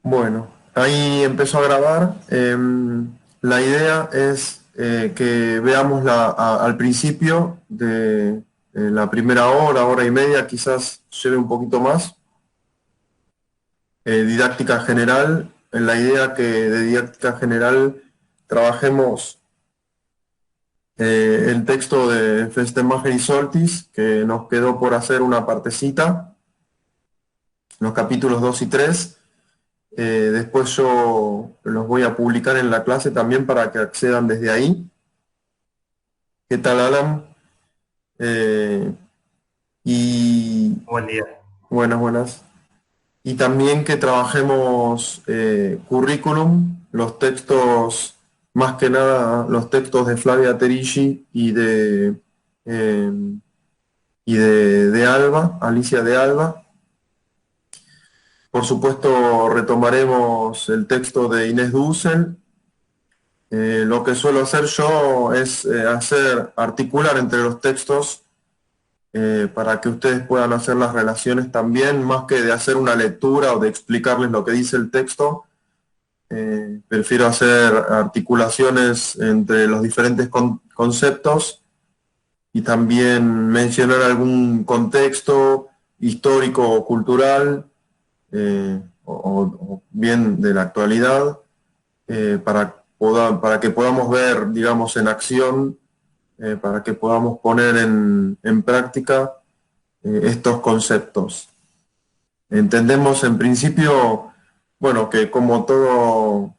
Bueno, ahí empezó a grabar. La idea es que veamos al principio de la primera hora, hora y media, quizás lleve un poquito más, didáctica general. En la idea que de didáctica general trabajemos el texto de Festemacher y Soltis, que nos quedó por hacer una partecita, los capítulos 2 y 3. Después yo los voy a publicar en la clase también para que accedan desde ahí. ¿Qué tal, Alan? Eh, y Buen día. buenas, buenas. Y también que trabajemos currículum, los textos, más que nada los textos de Flavia Terici eh, de Alba, Alicia de Alba. Por supuesto, retomaremos el texto de Inés Dussel. Lo que suelo hacer yo es articular entre los textos para que ustedes puedan hacer las relaciones también, más que de hacer una lectura o de explicarles lo que dice el texto. Prefiero hacer articulaciones entre los diferentes conceptos y también mencionar algún contexto histórico o cultural o bien de la actualidad para que podamos ver, digamos, en acción, para que podamos poner en práctica estos conceptos. Entendemos en principio, bueno, que como todo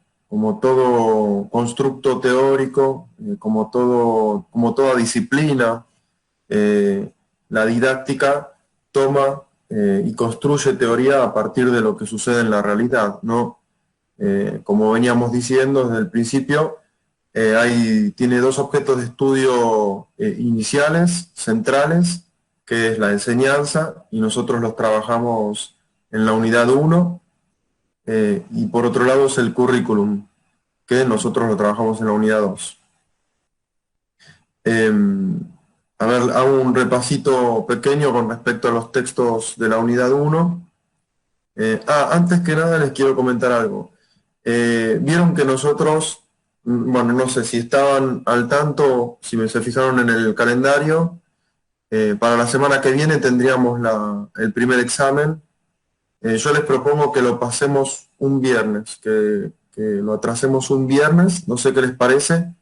constructo teórico, como toda disciplina, la didáctica toma y construye teoría a partir de lo que sucede en la realidad, ¿no? Como veníamos diciendo desde el principio, tiene dos objetos de estudio iniciales, centrales, que es la enseñanza, y nosotros los trabajamos en la unidad 1, y por otro lado es el currículum, que nosotros lo trabajamos en la unidad 2. A ver, hago un repasito pequeño con respecto a los textos de la unidad 1. Antes que nada les quiero comentar algo. Vieron que nosotros, bueno, no sé si estaban al tanto, si se fijaron en el calendario, para la semana que viene tendríamos el primer examen. Yo les propongo que lo pasemos un viernes, que lo atrasemos un viernes, no sé qué les parece.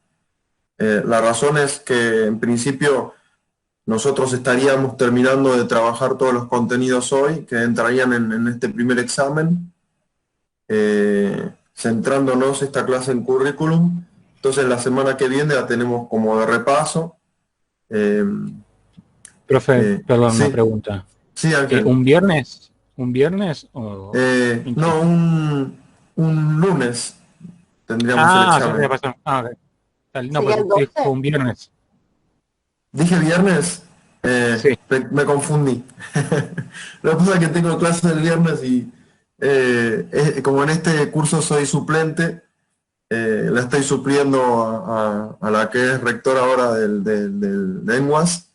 La razón es que en principio nosotros estaríamos terminando de trabajar todos los contenidos hoy que entrarían en este primer examen, centrándonos esta clase en currículum. Entonces la semana que viene la tenemos como de repaso. Eh, Profe, perdón, una sí, pregunta. sí, Ángel. ¿Un viernes? ¿Un viernes o No, incluso? un lunes tendríamos el Ya examen. tenía razón. Ok. No, ¿Sería porque el 12? dijo un viernes. Dije viernes, Sí. me confundí. Lo que pasa es que tengo clases el viernes y como en este curso soy suplente, la estoy supliendo a la que es rectora ahora del Lenguas,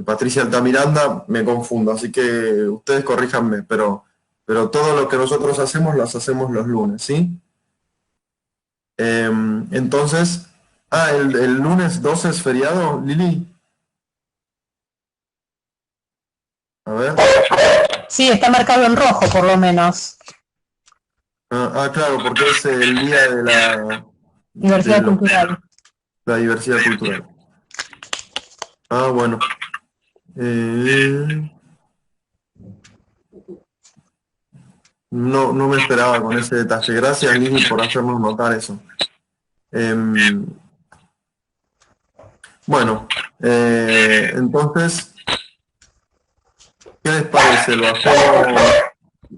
Patricia Altamiranda, me confundo, así que ustedes corríjanme, pero todo lo que nosotros hacemos, las hacemos los lunes, ¿sí? Entonces, el lunes 12 es feriado, Lili. A ver. Sí, está marcado en rojo por lo menos. Claro, porque es el día de Diversidad cultural. la diversidad cultural. Bueno. No me esperaba con ese detalle. Gracias, Lili, por hacernos notar eso. Bueno, entonces, ¿qué les parece? ¿Lo hacemos?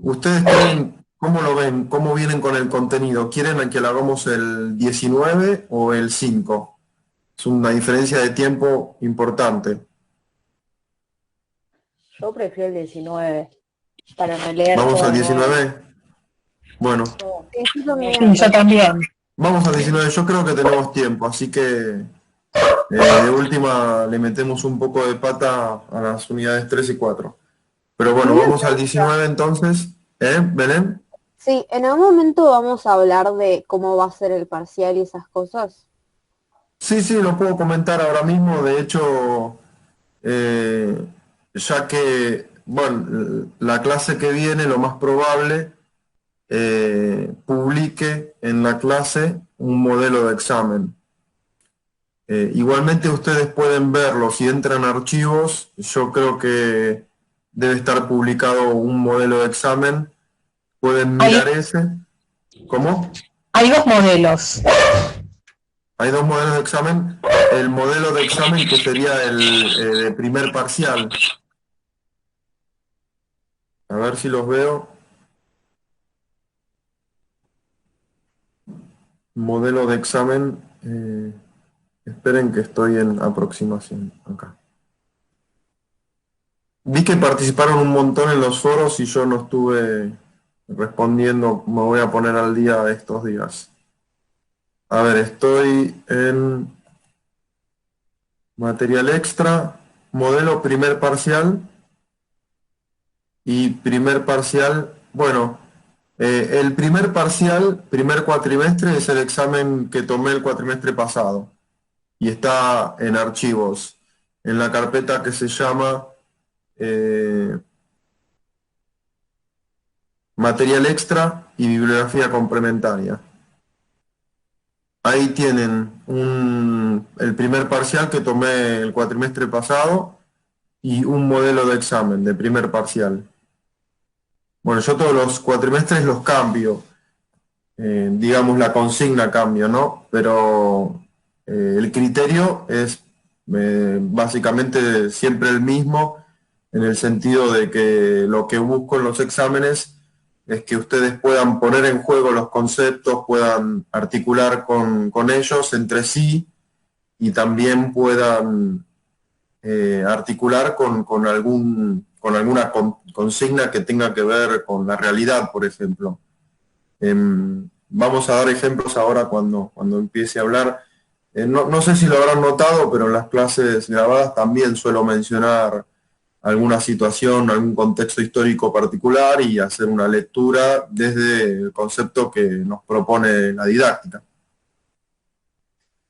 ¿Ustedes creen, cómo lo ven? ¿Cómo vienen con el contenido? ¿Quieren que lo hagamos el 19 o el 5? Es una diferencia de tiempo importante. Yo prefiero el 19 para no leer. ¿Vamos al 19? Bueno. Sí, yo también. Vamos al 19. Yo creo que tenemos tiempo, así que de última le metemos un poco de pata a las unidades 3 y 4. Pero bueno, vamos al 19 entonces. ¿Belén? Sí, en algún momento vamos a hablar de cómo va a ser el parcial y esas cosas. Sí, sí, lo puedo comentar ahora mismo. De hecho, ya que, bueno, la clase que viene, lo más probable, publique en la clase un modelo de examen. Igualmente ustedes pueden verlo si entran a archivos. Yo creo que debe estar publicado un modelo de examen. Pueden mirar Hay, ese. ¿Cómo? hay dos modelos. Hay dos modelos de examen. El modelo de examen que sería el de primer parcial. A ver si los veo. Modelo de examen. Esperen que estoy en aproximación acá. Vi que participaron un montón en los foros y yo no estuve respondiendo. Me voy a poner al día estos días. A ver, estoy en material extra, modelo primer parcial y primer parcial. Bueno, el primer parcial, primer cuatrimestre, es el examen que tomé el cuatrimestre pasado y está en archivos, en la carpeta que se llama material extra y bibliografía complementaria. Ahí tienen el primer parcial que tomé el cuatrimestre pasado y un modelo de examen de primer parcial. Bueno, yo todos los cuatrimestres los cambio, digamos la consigna cambio, ¿no? Pero el criterio es básicamente siempre el mismo, en el sentido de que lo que busco en los exámenes es que ustedes puedan poner en juego los conceptos, puedan articular con ellos entre sí y también puedan articular con alguna consigna que tenga que ver con la realidad, por ejemplo. Vamos a dar ejemplos ahora cuando empiece a hablar. No sé si lo habrán notado, pero en las clases grabadas también suelo mencionar alguna situación, algún contexto histórico particular y hacer una lectura desde el concepto que nos propone la didáctica.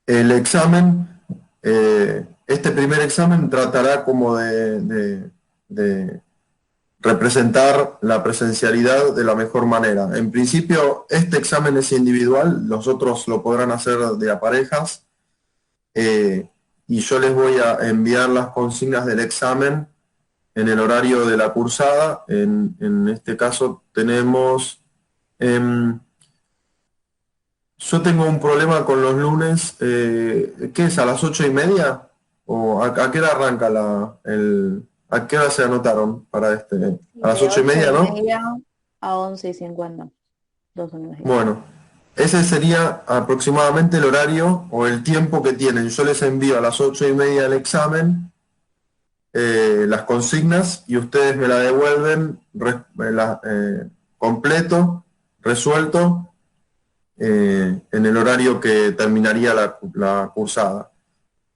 El examen, este primer examen tratará como de representar la presencialidad de la mejor manera. En principio, este examen es individual, los otros lo podrán hacer de a parejas, y yo les voy a enviar las consignas del examen en el horario de la cursada. En este caso tenemos... yo tengo un problema con los lunes. ¿Qué es? ¿A las 8:30? ¿O a qué hora arranca a qué hora se anotaron para este? A las De 8:30, ¿no? 8:30 a 11:50. 2 horas. Bueno, ese sería aproximadamente el horario o el tiempo que tienen. Yo les envío a las 8:30 el examen, las consignas, y ustedes me la devuelven completo, resuelto, en el horario que terminaría la cursada.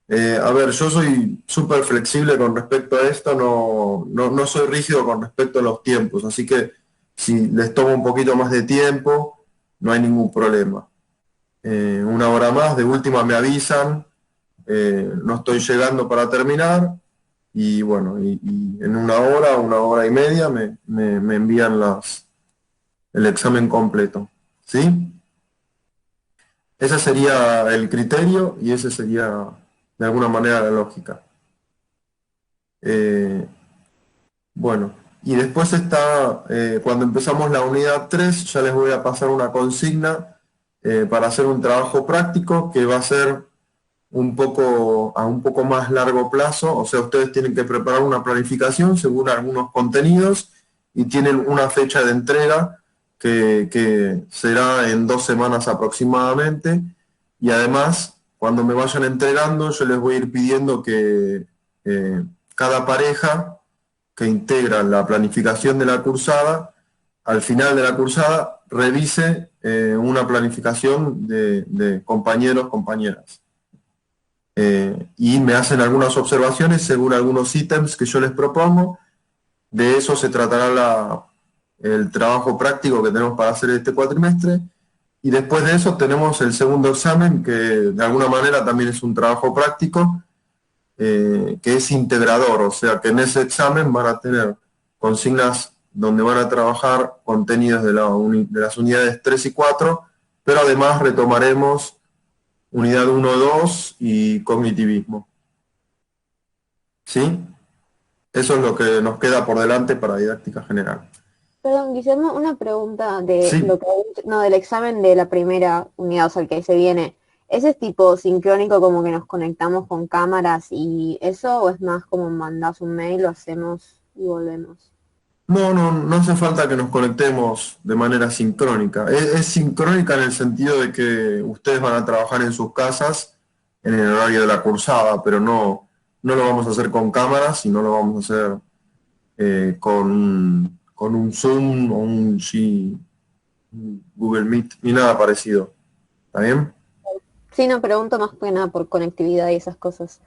A ver, yo soy súper flexible con respecto a esto, no soy rígido con respecto a los tiempos, así que si les tomo un poquito más de tiempo, no hay ningún problema. Una hora más, de última me avisan, no estoy llegando para terminar, y bueno, y en una hora y media me envían el examen completo, ¿sí? Ese sería el criterio y ese sería de alguna manera la lógica. Bueno, y después está, cuando empezamos la unidad 3, ya les voy a pasar una consigna para hacer un trabajo práctico que va a ser a un poco más largo plazo. O sea, ustedes tienen que preparar una planificación según algunos contenidos y tienen una fecha de entrega que será en 2 semanas aproximadamente. Y además, cuando me vayan entregando, yo les voy a ir pidiendo que cada pareja que integra la planificación de la cursada, al final de la cursada, revise una planificación de compañeros, compañeras. Y me hacen algunas observaciones según algunos ítems que yo les propongo. De eso se tratará el trabajo práctico que tenemos para hacer este cuatrimestre, y después de eso tenemos el segundo examen, que de alguna manera también es un trabajo práctico, que es integrador, o sea que en ese examen van a tener consignas donde van a trabajar contenidos de las unidades 3 y 4, pero además retomaremos unidad 1, 2 y cognitivismo. ¿Sí? Eso es lo que nos queda por delante para didáctica general. Perdón, Guillermo, una pregunta de Sí. lo que no, del examen de la primera unidad, o sea, el que se viene. ¿Ese es tipo sincrónico, como que nos conectamos con cámaras y eso, o es más como mandás un mail, lo hacemos y volvemos? No hace falta que nos conectemos de manera sincrónica. Es sincrónica en el sentido de que ustedes van a trabajar en sus casas en el horario de la cursada, pero no lo vamos a hacer con cámaras y no lo vamos a hacer con un Zoom o un Google Meet, ni nada parecido. ¿Está bien? Sí, no, pregunto más que nada por conectividad y esas cosas.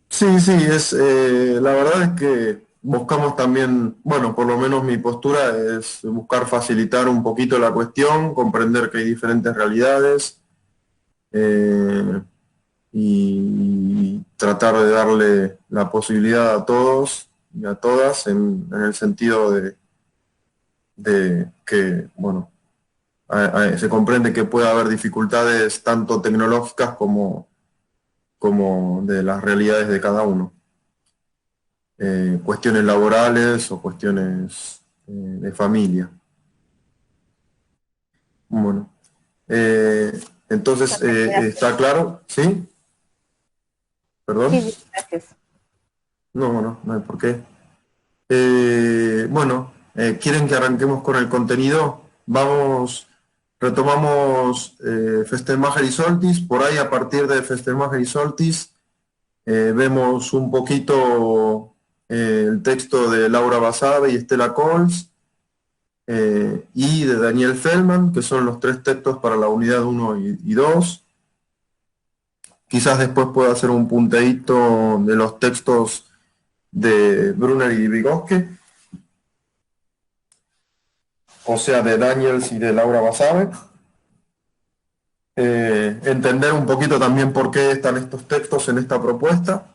Sí, la verdad es que buscamos también, bueno, por lo menos mi postura es buscar facilitar un poquito la cuestión, comprender que hay diferentes realidades, eh, y tratar de darle la posibilidad a todos y a todas en el sentido de que, bueno, se comprende que puede haber dificultades tanto tecnológicas como de las realidades de cada uno. Cuestiones laborales o cuestiones de familia. Bueno, entonces, ¿está claro? ¿Sí? ¿Perdón? Sí, sí, gracias. No hay por qué. Bueno, ¿quieren que arranquemos con el contenido? Retomamos Festemacher y Soltis. Por ahí, a partir de Festemacher y Soltis, vemos un poquito el texto de Laura Basabe y Estela Cols, y de Daniel Feldman, que son los 3 textos para la unidad 1 y 2. Quizás después pueda hacer un punteíto de los textos de Brunner y Vygotsky, o sea, de Daniels y de Laura Basabe. Entender un poquito también por qué están estos textos en esta propuesta.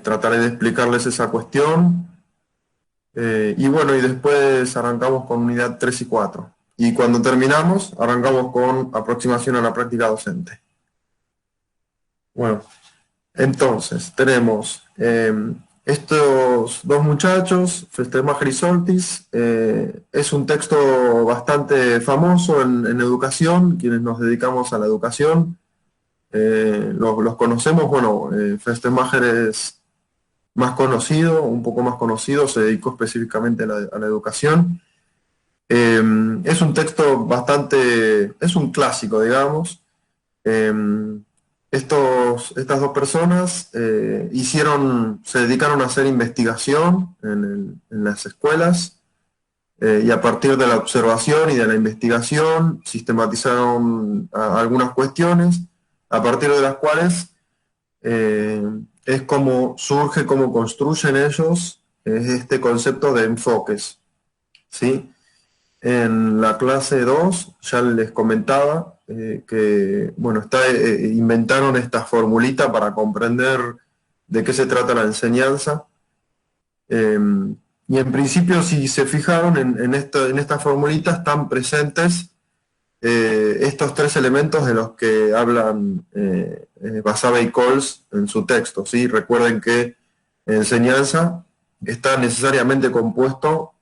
Trataré de explicarles esa cuestión. Y bueno, y después arrancamos con unidad 3 y 4. Y cuando terminamos, arrancamos con aproximación a la práctica docente. Bueno, entonces tenemos estos 2 muchachos, Festemacher y Soltis. Es un texto bastante famoso en educación, quienes nos dedicamos a la educación. Los conocemos, bueno, Festemacher es más conocido, un poco más conocido, se dedicó específicamente a la educación. Es un texto es un clásico, digamos. Estas 2 personas se dedicaron a hacer investigación en las escuelas, y a partir de la observación y de la investigación sistematizaron algunas cuestiones, a partir de las cuales es como surge, cómo construyen ellos este concepto de enfoques, ¿sí? En la clase 2 ya les comentaba que, bueno, inventaron esta formulita para comprender de qué se trata la enseñanza. Y en principio, si se fijaron en esta formulita, están presentes estos 3 elementos de los que hablan Basabe y Coles en su texto, ¿sí? Recuerden que enseñanza está necesariamente compuesto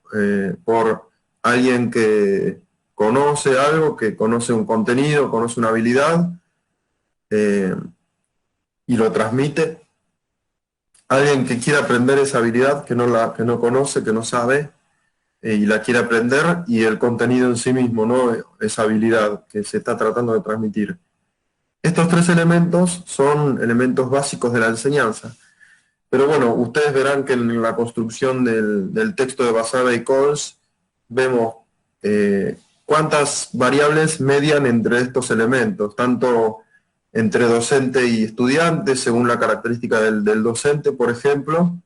por alguien que conoce algo, que conoce un contenido, conoce una habilidad, y lo transmite. Alguien que quiere aprender esa habilidad, que no conoce, que no sabe, y la quiere aprender, y el contenido en sí mismo, ¿no? Esa habilidad que se está tratando de transmitir. Estos 3 elementos son elementos básicos de la enseñanza. Pero bueno, ustedes verán que en la construcción del texto de Basabe y Coles vemos cuántas variables median entre estos elementos, tanto entre docente y estudiante, según la característica del docente, por ejemplo,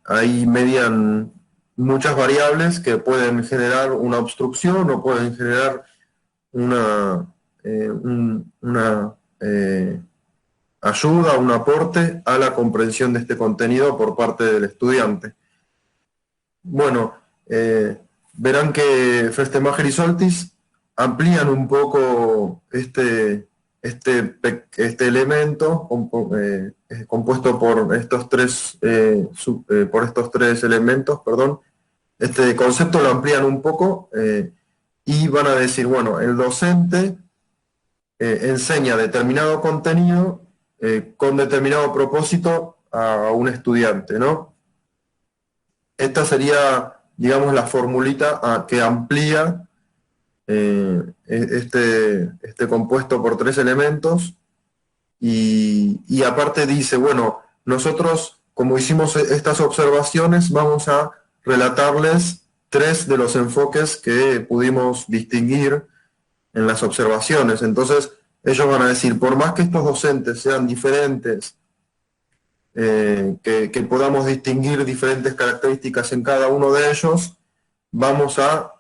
ahí median muchas variables que pueden generar una obstrucción o pueden generar una ayuda, un aporte a la comprensión de este contenido por parte del estudiante. Bueno, verán que Festemacher y Soltis amplían un poco este elemento compuesto por estos tres elementos, perdón. Este concepto lo amplían un poco y van a decir, bueno, el docente enseña determinado contenido con determinado propósito a un estudiante, ¿no? Esta sería, digamos, la formulita que amplía este compuesto por tres elementos y aparte dice, bueno, nosotros, como hicimos estas observaciones, vamos a relatarles tres de los enfoques que pudimos distinguir en las observaciones. Entonces, ellos van a decir, por más que estos docentes sean diferentes, que podamos distinguir diferentes características en cada uno de ellos, vamos a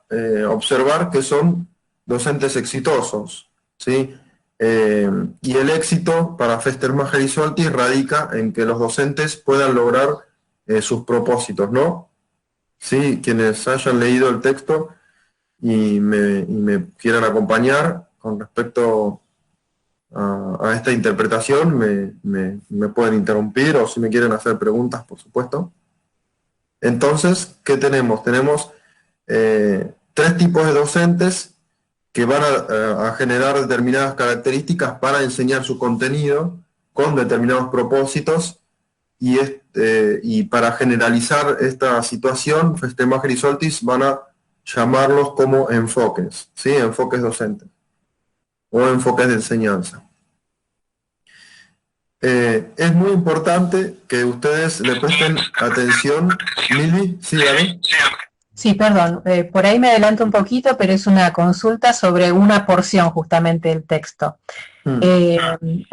observar que son docentes exitosos, ¿sí? Y el éxito para Festemacher y Soltis radica en que los docentes puedan lograr sus propósitos, ¿no? Sí, quienes hayan leído el texto y me quieran acompañar con respecto a esta interpretación, me pueden interrumpir o si me quieren hacer preguntas, por supuesto. Entonces, ¿qué tenemos? Tenemos tres tipos de docentes que van a generar determinadas características para enseñar su contenido con determinados propósitos y para generalizar esta situación, Festemacher y Soltis van a llamarlos como enfoques, ¿sí? Enfoques docentes o enfoques de enseñanza. Es muy importante que ustedes le presten atención. Lili, sí, dale. Sí, perdón, por ahí me adelanto un poquito, pero es una consulta sobre una porción justamente del texto.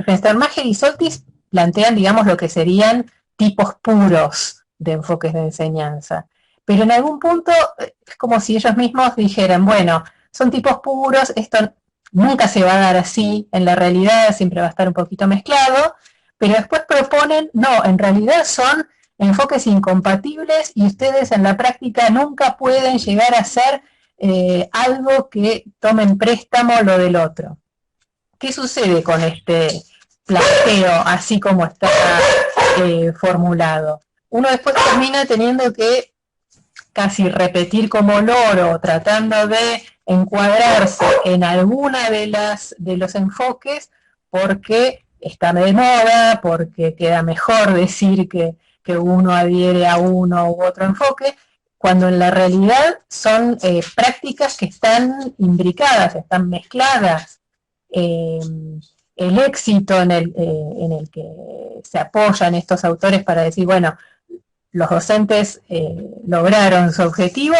Festemacher y Soltis plantean, digamos, lo que serían tipos puros de enfoques de enseñanza, pero en algún punto es como si ellos mismos dijeran, bueno, son tipos puros, esto nunca se va a dar así, en la realidad siempre va a estar un poquito mezclado, pero después proponen, no, en realidad son enfoques incompatibles y ustedes en la práctica nunca pueden llegar a hacer algo que tomen préstamo lo del otro. ¿Qué sucede con este planteo así como está formulado? Uno después termina teniendo que casi repetir como loro, tratando de encuadrarse en alguna de los enfoques porque está de moda, porque queda mejor decir que uno adhiere a uno u otro enfoque, cuando en la realidad son prácticas que están imbricadas, están mezcladas. El éxito en el que se apoyan estos autores para decir, bueno, los docentes lograron su objetivo,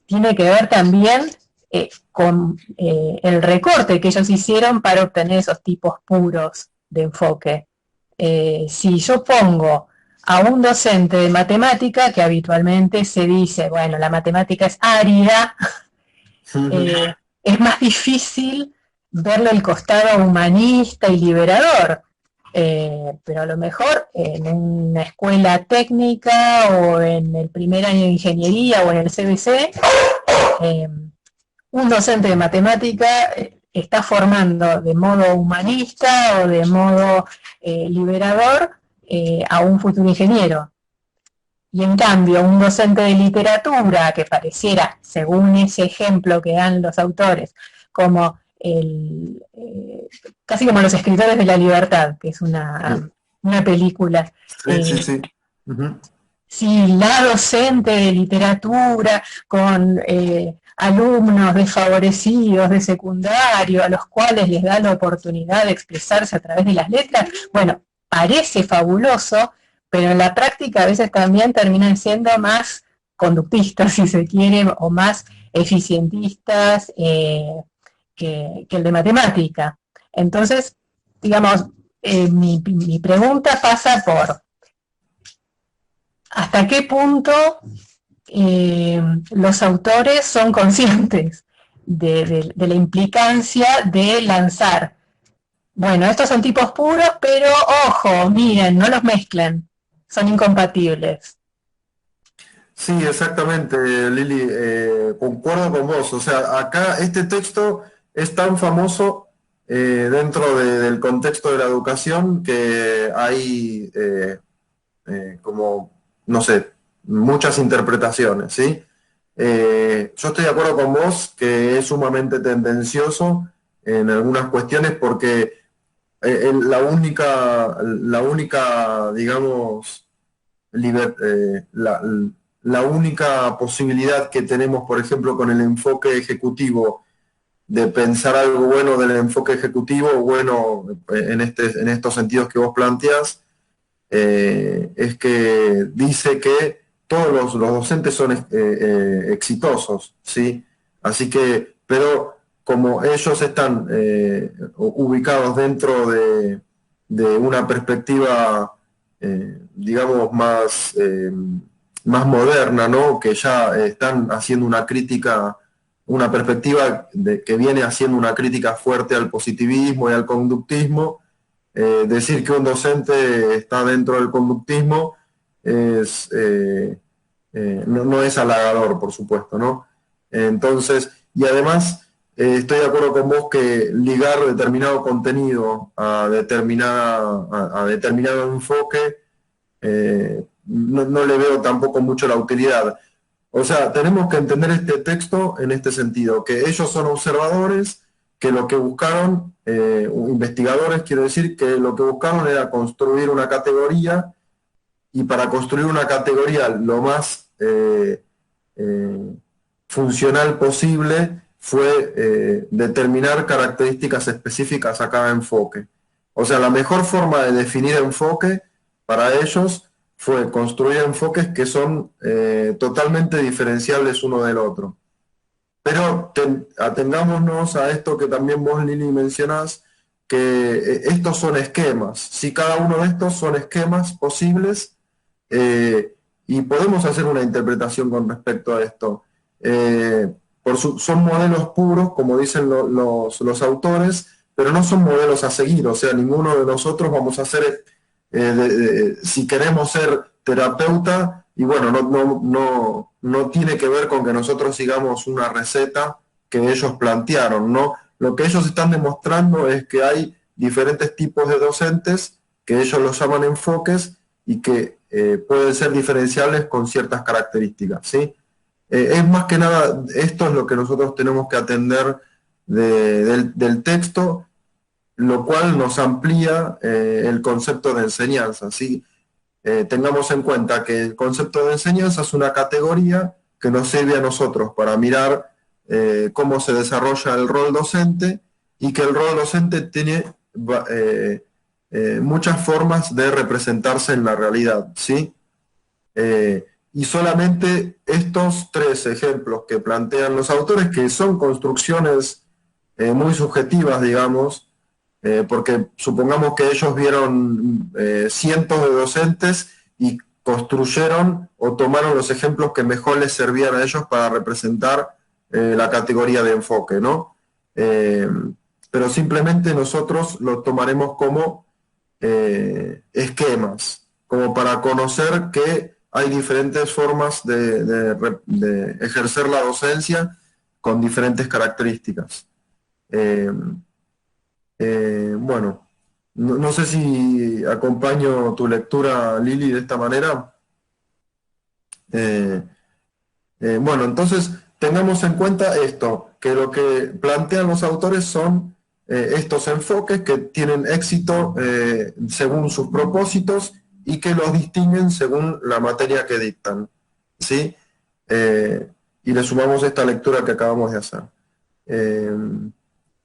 tiene que ver también con el recorte que ellos hicieron para obtener esos tipos puros de enfoque. Si yo pongo a un docente de matemática, que habitualmente se dice, bueno, la matemática es árida, es más difícil verle el costado humanista y liberador, pero a lo mejor en una escuela técnica o en el primer año de ingeniería o en el CBC, un docente de matemática está formando de modo humanista o de modo liberador a un futuro ingeniero. Y en cambio, un docente de literatura que pareciera, según ese ejemplo que dan los autores, como casi como Los Escritores de la Libertad, que es una película. Sí. Si la docente de literatura con alumnos desfavorecidos de secundario, a los cuales les da la oportunidad de expresarse a través de las letras, bueno, parece fabuloso, pero en la práctica a veces también terminan siendo más conductistas, si se quiere, o más eficientistas que el de matemática. Entonces, digamos, mi pregunta pasa por ¿hasta qué punto los autores son conscientes de la implicancia de lanzar? Bueno, estos son tipos puros, pero ojo, miren, no los mezclen, son incompatibles. Sí, exactamente, Lili, concuerdo con vos. O sea, acá este texto es tan famoso dentro del contexto de la educación que hay como, no sé, muchas interpretaciones, ¿sí? Yo estoy de acuerdo con vos que es sumamente tendencioso en algunas cuestiones porque la única, digamos, la única posibilidad que tenemos, por ejemplo, con el enfoque ejecutivo, de pensar algo bueno del enfoque ejecutivo, bueno, en estos sentidos que vos planteás, es que dice que todos los docentes son exitosos, ¿sí? Así que, pero como ellos están ubicados dentro de una perspectiva, digamos, más moderna, ¿no? Que ya están haciendo una crítica, una perspectiva que viene haciendo una crítica fuerte al positivismo y al conductismo. Decir que un docente está dentro del conductismo es, no es halagador, por supuesto, ¿no? Entonces, y además estoy de acuerdo con vos que ligar determinado contenido a determinado enfoque no le veo tampoco mucho la utilidad. O sea, tenemos que entender este texto en este sentido, que ellos son observadores, que lo que buscaron, investigadores, quiero decir, que lo que buscaron era construir una categoría, y para construir una categoría lo más funcional posible fue determinar características específicas a cada enfoque. O sea, la mejor forma de definir enfoque para ellos fue construir enfoques que son totalmente diferenciables uno del otro. Pero atengámonos a esto que también vos, Lili, mencionás, que estos son esquemas. Si cada uno de estos son esquemas posibles, y podemos hacer una interpretación con respecto a esto. Son modelos puros, como dicen los autores, pero no son modelos a seguir. O sea, ninguno de nosotros vamos a ser, si queremos ser terapeuta, y bueno, no tiene que ver con que nosotros sigamos una receta que ellos plantearon, ¿no? Lo que ellos están demostrando es que hay diferentes tipos de docentes, que ellos los llaman enfoques, y que pueden ser diferenciables con ciertas características, ¿sí? Es más que nada, esto es lo que nosotros tenemos que atender del texto, lo cual nos amplía el concepto de enseñanza, ¿sí? Tengamos en cuenta que el concepto de enseñanza es una categoría que nos sirve a nosotros para mirar cómo se desarrolla el rol docente, y que el rol docente tiene muchas formas de representarse en la realidad, ¿sí? Y solamente estos tres ejemplos que plantean los autores, que son construcciones muy subjetivas, digamos, porque supongamos que ellos vieron cientos de docentes y construyeron o tomaron los ejemplos que mejor les servían a ellos para representar la categoría de enfoque, ¿no? Pero simplemente nosotros lo tomaremos como esquemas, como para conocer que hay diferentes formas de ejercer la docencia con diferentes características. Bueno, no sé si acompaño tu lectura, Lili, de esta manera. Bueno, entonces tengamos en cuenta esto, que lo que plantean los autores son estos enfoques que tienen éxito según sus propósitos, y que los distinguen según la materia que dictan, ¿sí? Y le sumamos esta lectura que acabamos de hacer.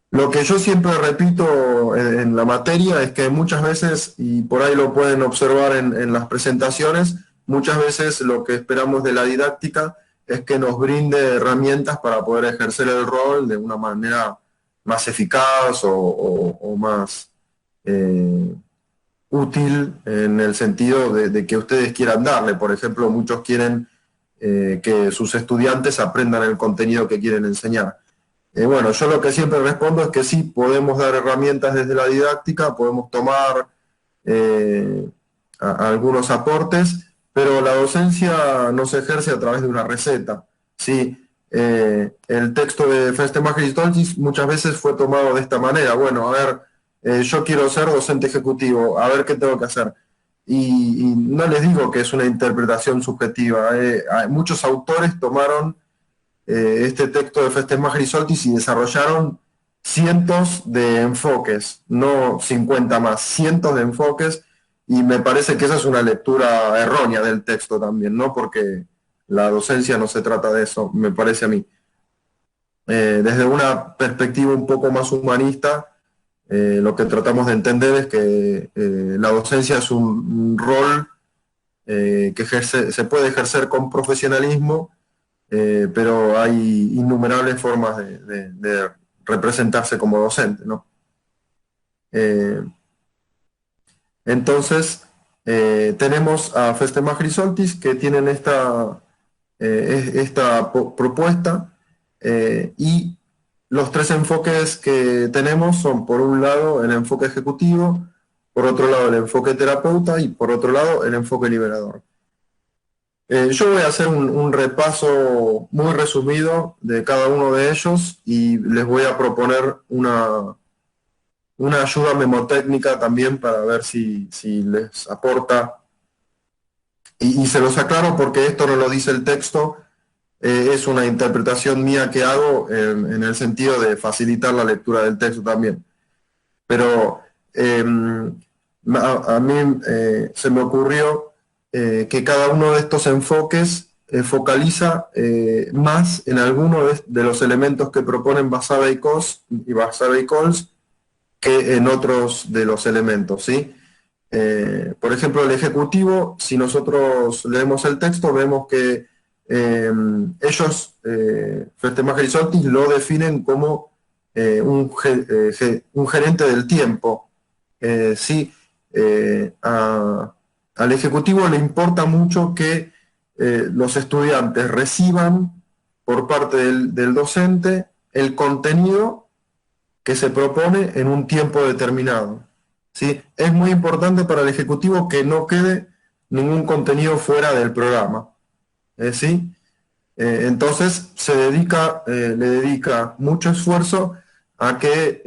Lo que yo siempre repito en la materia es que muchas veces, y por ahí lo pueden observar en las presentaciones, muchas veces lo que esperamos de la didáctica es que nos brinde herramientas para poder ejercer el rol de una manera más eficaz o más útil en el sentido de que ustedes quieran darle. Por ejemplo, muchos quieren que sus estudiantes aprendan el contenido que quieren enseñar. Bueno, yo lo que siempre respondo es que sí, podemos dar herramientas desde la didáctica, podemos tomar algunos aportes, pero la docencia no se ejerce a través de una receta. ¿Sí? El texto de Festemagis Stoltis muchas veces fue tomado de esta manera. Bueno, a ver, yo quiero ser docente ejecutivo, a ver qué tengo que hacer. Y no les digo que es una interpretación subjetiva. Muchos autores tomaron este texto de Festemagis Stoltis y desarrollaron cientos de enfoques, no 50 más, cientos de enfoques, y me parece que esa es una lectura errónea del texto también, ¿no? Porque la docencia no se trata de eso, me parece a mí. Desde una perspectiva un poco más humanista, lo que tratamos de entender es que la docencia es un rol que se puede ejercer con profesionalismo, pero hay innumerables formas de representarse como docente, ¿no? Entonces, tenemos a Festemagis Stoltis que tienen esta propuesta, y los tres enfoques que tenemos son, por un lado, el enfoque ejecutivo, por otro lado, el enfoque terapeuta y por otro lado, el enfoque liberador. Yo voy a hacer un repaso muy resumido de cada uno de ellos y les voy a proponer una ayuda memotécnica también para ver si les aporta. Y se los aclaro porque esto no lo dice el texto, es una interpretación mía que hago en el sentido de facilitar la lectura del texto también. Pero a mí se me ocurrió que cada uno de estos enfoques focaliza más en alguno de los elementos que proponen Basabe y Coles que en otros de los elementos, ¿sí? Por ejemplo, el ejecutivo, si nosotros leemos el texto, vemos que ellos, Festemagis Stoltis, lo definen como un gerente del tiempo. ¿Sí? Al ejecutivo le importa mucho que los estudiantes reciban por parte del docente el contenido que se propone en un tiempo determinado. ¿Sí? Es muy importante para el ejecutivo que no quede ningún contenido fuera del programa. ¿Sí? Entonces le dedica mucho esfuerzo a que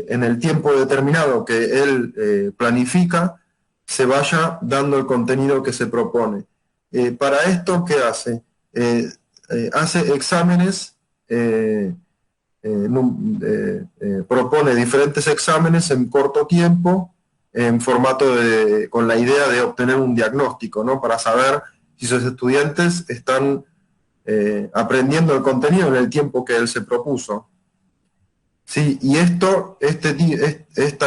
en el tiempo determinado que él planifica se vaya dando el contenido que se propone. Para esto, ¿qué hace? Hace exámenes, propone diferentes exámenes en corto tiempo, en formato con la idea de obtener un diagnóstico, ¿no? Para saber si sus estudiantes están aprendiendo el contenido en el tiempo que él se propuso. Sí, y esta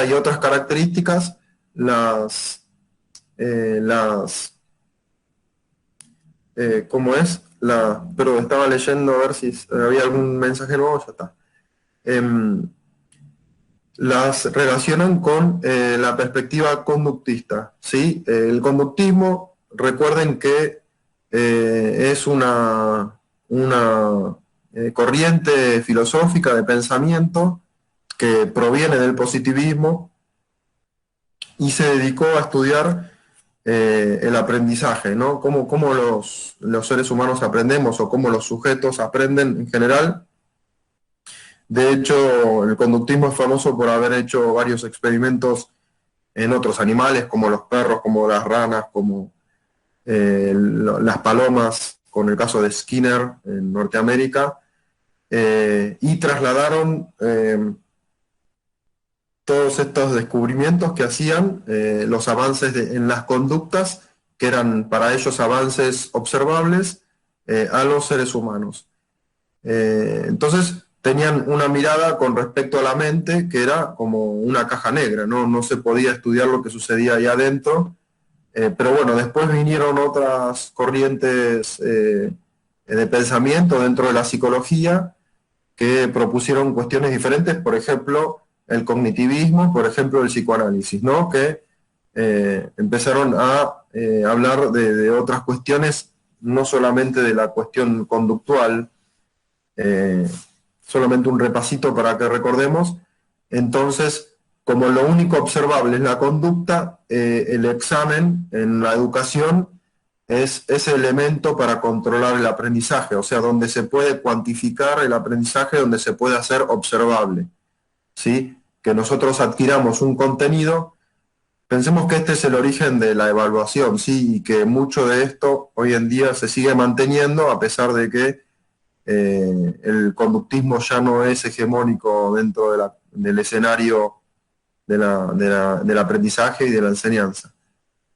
y otras características ¿cómo es? Pero estaba leyendo a ver si había algún mensaje nuevo, ya está. Las relacionan con la perspectiva conductista, ¿sí? El conductismo, recuerden que es una corriente filosófica de pensamiento que proviene del positivismo y se dedicó a estudiar el aprendizaje, ¿no? Cómo los seres humanos aprendemos o cómo los sujetos aprenden en general. De hecho, el conductismo es famoso por haber hecho varios experimentos en otros animales, como los perros, como las ranas, como las palomas, con el caso de Skinner en Norteamérica, y trasladaron todos estos descubrimientos que hacían, los avances en las conductas, que eran para ellos avances observables, a los seres humanos. Entonces tenían una mirada con respecto a la mente que era como una caja negra, no se podía estudiar lo que sucedía ahí adentro, pero bueno, después vinieron otras corrientes de pensamiento dentro de la psicología que propusieron cuestiones diferentes, por ejemplo, el cognitivismo, por ejemplo, el psicoanálisis, ¿no? Que empezaron a hablar de otras cuestiones, no solamente de la cuestión conductual. Solamente un repasito para que recordemos. Entonces, como lo único observable es la conducta, el examen en la educación es ese elemento para controlar el aprendizaje, o sea, donde se puede cuantificar el aprendizaje, donde se puede hacer observable, ¿sí? Que nosotros adquiramos un contenido. Pensemos que este es el origen de la evaluación, ¿sí? Y que mucho de esto hoy en día se sigue manteniendo a pesar de que el conductismo ya no es hegemónico dentro del escenario del aprendizaje y de la enseñanza,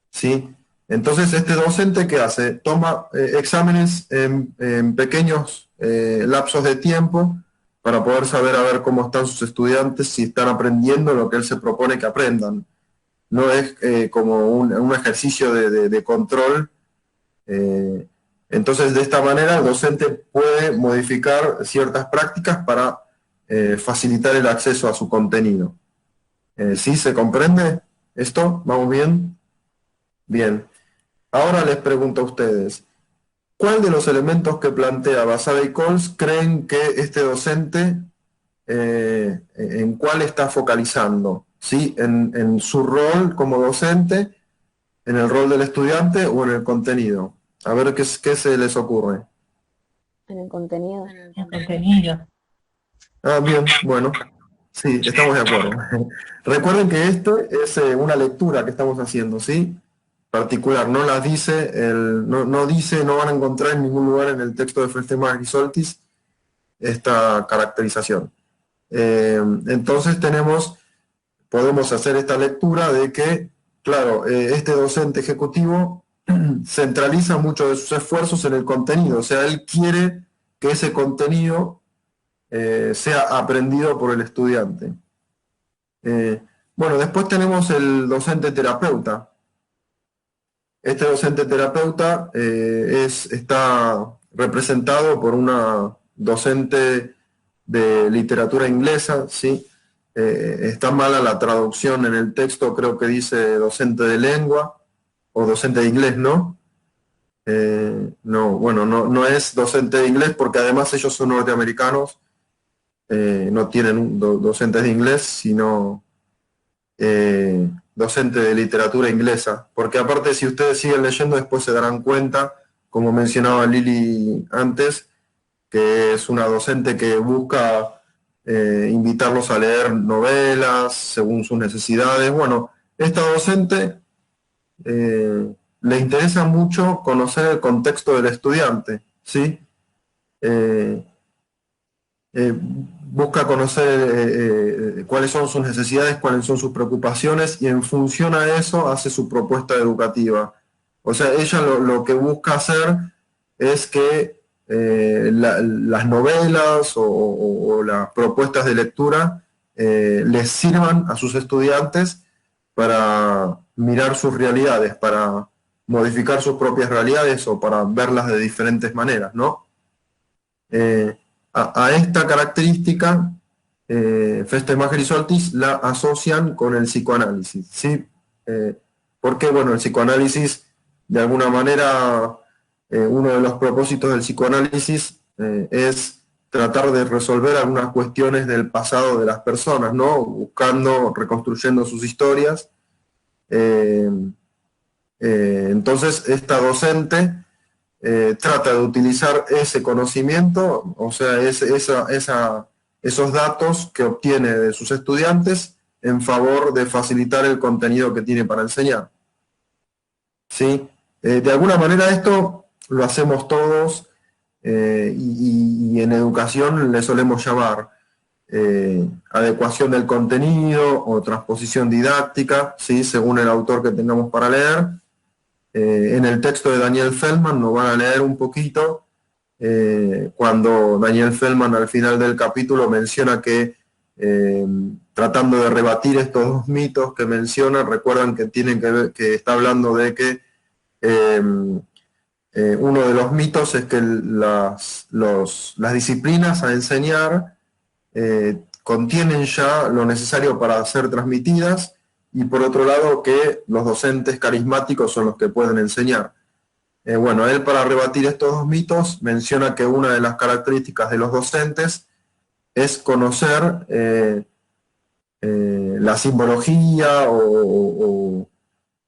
¿sí? Entonces, este docente, ¿qué hace? Toma exámenes en pequeños lapsos de tiempo para poder saber a ver cómo están sus estudiantes, si están aprendiendo lo que él se propone que aprendan. No es como un ejercicio de control. Entonces, de esta manera, el docente puede modificar ciertas prácticas para facilitar el acceso a su contenido. ¿Sí se comprende esto? ¿Vamos bien? Bien. Ahora les pregunto a ustedes, ¿cuál de los elementos que plantea Basabe y Coles creen que este docente en cuál está focalizando? ¿Sí? ¿En su rol como docente, en el rol del estudiante o en el contenido? A ver qué se les ocurre. En el contenido. El contenido. Ah, bien, bueno. Sí, estamos de acuerdo. Recuerden que esto es una lectura que estamos haciendo, ¿sí? Particular, no las dice, no dice, no van a encontrar en ningún lugar en el texto de Felstemar y Soltis esta caracterización. Entonces podemos hacer esta lectura de que, claro, este docente ejecutivo centraliza mucho de sus esfuerzos en el contenido, o sea, él quiere que ese contenido sea aprendido por el estudiante. Bueno, después tenemos el docente terapeuta. Este docente terapeuta está representado por una docente de literatura inglesa, ¿sí? Está mala la traducción en el texto, creo que dice docente de lengua o docente de inglés, ¿no? No, bueno, no es docente de inglés porque además ellos son norteamericanos, no tienen docentes de inglés, sino docente de literatura inglesa, porque aparte si ustedes siguen leyendo después se darán cuenta, como mencionaba Lili antes, que es una docente que busca invitarlos a leer novelas según sus necesidades. Bueno, esta docente le interesa mucho conocer el contexto del estudiante, ¿sí? Busca conocer cuáles son sus necesidades, cuáles son sus preocupaciones y en función a eso hace su propuesta educativa. O sea, ella lo que busca hacer es que las novelas o las propuestas de lectura les sirvan a sus estudiantes para mirar sus realidades, para modificar sus propias realidades o para verlas de diferentes maneras, ¿no? A esta característica, Felstemar y Soltis la asocian con el psicoanálisis, ¿sí? Porque, bueno, el psicoanálisis, de alguna manera, uno de los propósitos del psicoanálisis es tratar de resolver algunas cuestiones del pasado de las personas, ¿no? Buscando, reconstruyendo sus historias. Entonces, esta docente trata de utilizar ese conocimiento, o sea, esos datos que obtiene de sus estudiantes en favor de facilitar el contenido que tiene para enseñar. ¿Sí? De alguna manera esto lo hacemos todos y en educación le solemos llamar adecuación del contenido o transposición didáctica, ¿sí? Según el autor que tengamos para leer. En el texto de Daniel Feldman nos van a leer un poquito cuando Daniel Feldman al final del capítulo menciona que tratando de rebatir estos dos mitos que menciona, recuerdan que tienen que ver, que está hablando de que uno de los mitos es que las disciplinas a enseñar contienen ya lo necesario para ser transmitidas y por otro lado que los docentes carismáticos son los que pueden enseñar. Bueno, él para rebatir estos dos mitos menciona que una de las características de los docentes es conocer la simbología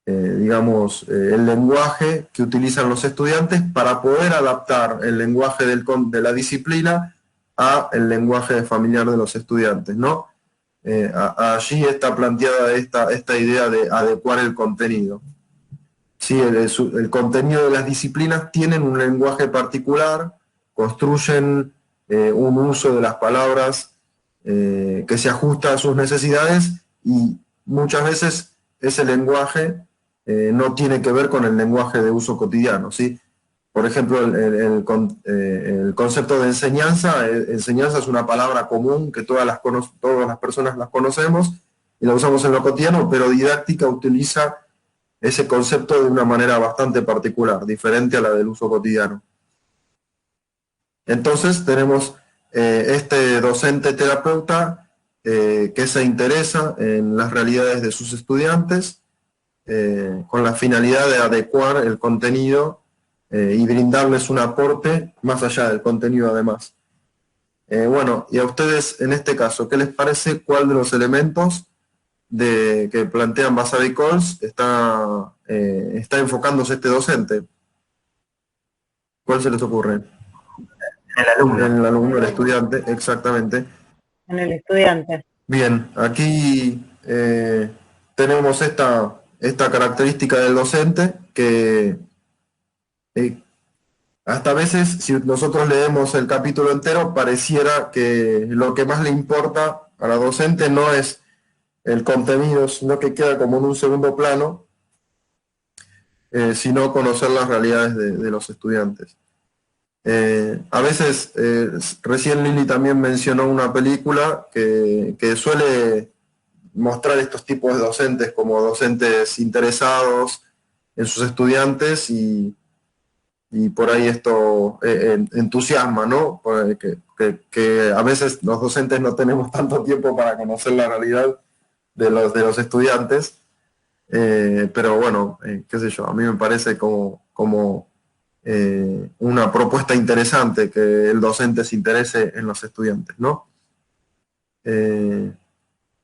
digamos, el lenguaje que utilizan los estudiantes para poder adaptar el lenguaje de la disciplina a el lenguaje familiar de los estudiantes, ¿no? Allí está planteada esta idea de adecuar el contenido. Sí, el contenido de las disciplinas tienen un lenguaje particular, construyen un uso de las palabras que se ajusta a sus necesidades, y muchas veces ese lenguaje no tiene que ver con el lenguaje de uso cotidiano, ¿sí? Por ejemplo, el concepto de enseñanza es una palabra común que todas las personas las conocemos y la usamos en lo cotidiano, pero didáctica utiliza ese concepto de una manera bastante particular, diferente a la del uso cotidiano. Entonces tenemos este docente terapeuta que se interesa en las realidades de sus estudiantes con la finalidad de adecuar el contenido y brindarles un aporte más allá del contenido además. Bueno, y a ustedes en este caso, ¿qué les parece? ¿Cuál de los elementos que plantean Basabe y Coles está enfocándose este docente? ¿Cuál se les ocurre? El alumno. El alumno, el estudiante, exactamente. En el estudiante. Bien, aquí tenemos esta característica del docente que hasta a veces, si nosotros leemos el capítulo entero, pareciera que lo que más le importa a la docente no es el contenido, sino que queda como en un segundo plano, sino conocer las realidades de los estudiantes. A veces, recién Lili también mencionó una película que suele mostrar estos tipos de docentes como docentes interesados en sus estudiantes, y por ahí esto entusiasma, ¿no? Que a veces los docentes no tenemos tanto tiempo para conocer la realidad de los estudiantes, pero bueno, qué sé yo, a mí me parece como una propuesta interesante que el docente se interese en los estudiantes, ¿no?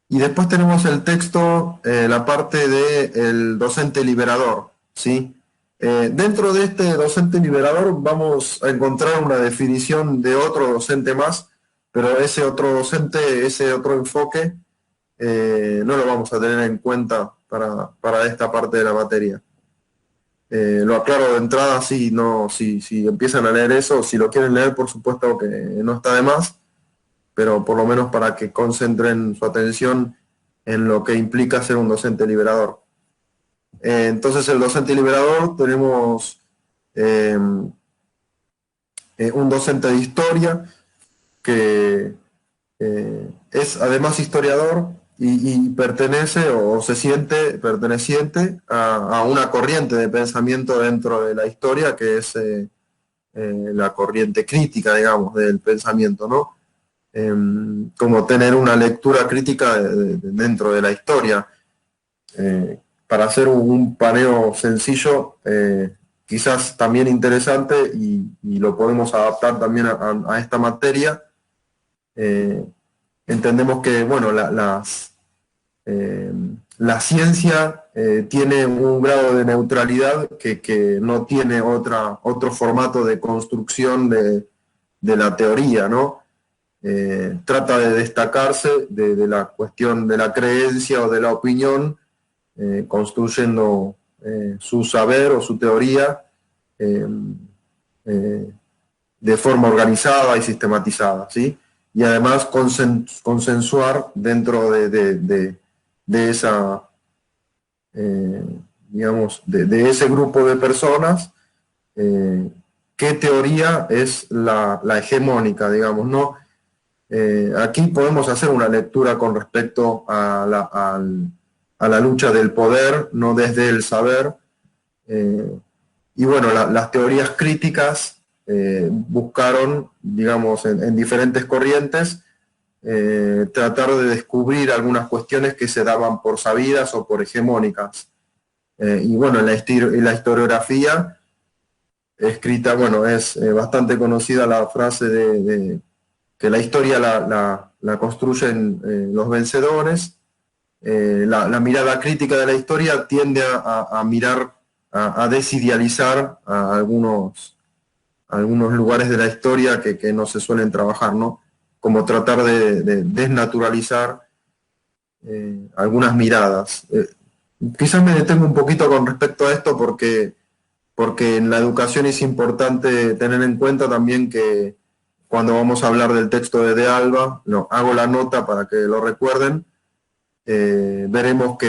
Y después tenemos el texto, la parte del docente liberador, ¿sí? Dentro de este docente liberador vamos a encontrar una definición de otro docente más, pero ese otro docente, ese otro enfoque, no lo vamos a tener en cuenta para esta parte de la materia. Lo aclaro de entrada, si empiezan a leer eso, si lo quieren leer, por supuesto que no está de más, pero por lo menos para que concentren su atención en lo que implica ser un docente liberador. Entonces, el docente liberador, tenemos un docente de historia que es además historiador y pertenece o se siente perteneciente a una corriente de pensamiento dentro de la historia, que es la corriente crítica, digamos, del pensamiento, ¿no? Como tener una lectura crítica dentro de la historia. Para hacer un paneo sencillo, quizás también interesante, y lo podemos adaptar también a esta materia. Entendemos que, bueno, la ciencia tiene un grado de neutralidad que no tiene otro formato de construcción de la teoría, ¿no? Trata de destacarse de la cuestión de la creencia o de la opinión, construyendo su saber o su teoría de forma organizada y sistematizada, ¿sí? Y además consensuar dentro de esa, digamos, de ese grupo de personas, qué teoría es la hegemónica, digamos, ¿no? Aquí podemos hacer una lectura con respecto a la lucha del poder, no desde el saber. Y bueno, las teorías críticas buscaron, digamos, en diferentes corrientes, tratar de descubrir algunas cuestiones que se daban por sabidas o por hegemónicas. Y bueno, en la historiografía escrita, bueno, es bastante conocida la frase de que la historia la construyen los vencedores. La mirada crítica de la historia tiende a mirar, a desidealizar a algunos lugares de la historia que no se suelen trabajar, ¿no? Como tratar de desnaturalizar algunas miradas. Quizás me detengo un poquito con respecto a esto porque en la educación es importante tener en cuenta también que cuando vamos a hablar del texto de Alba, hago la nota para que lo recuerden, veremos que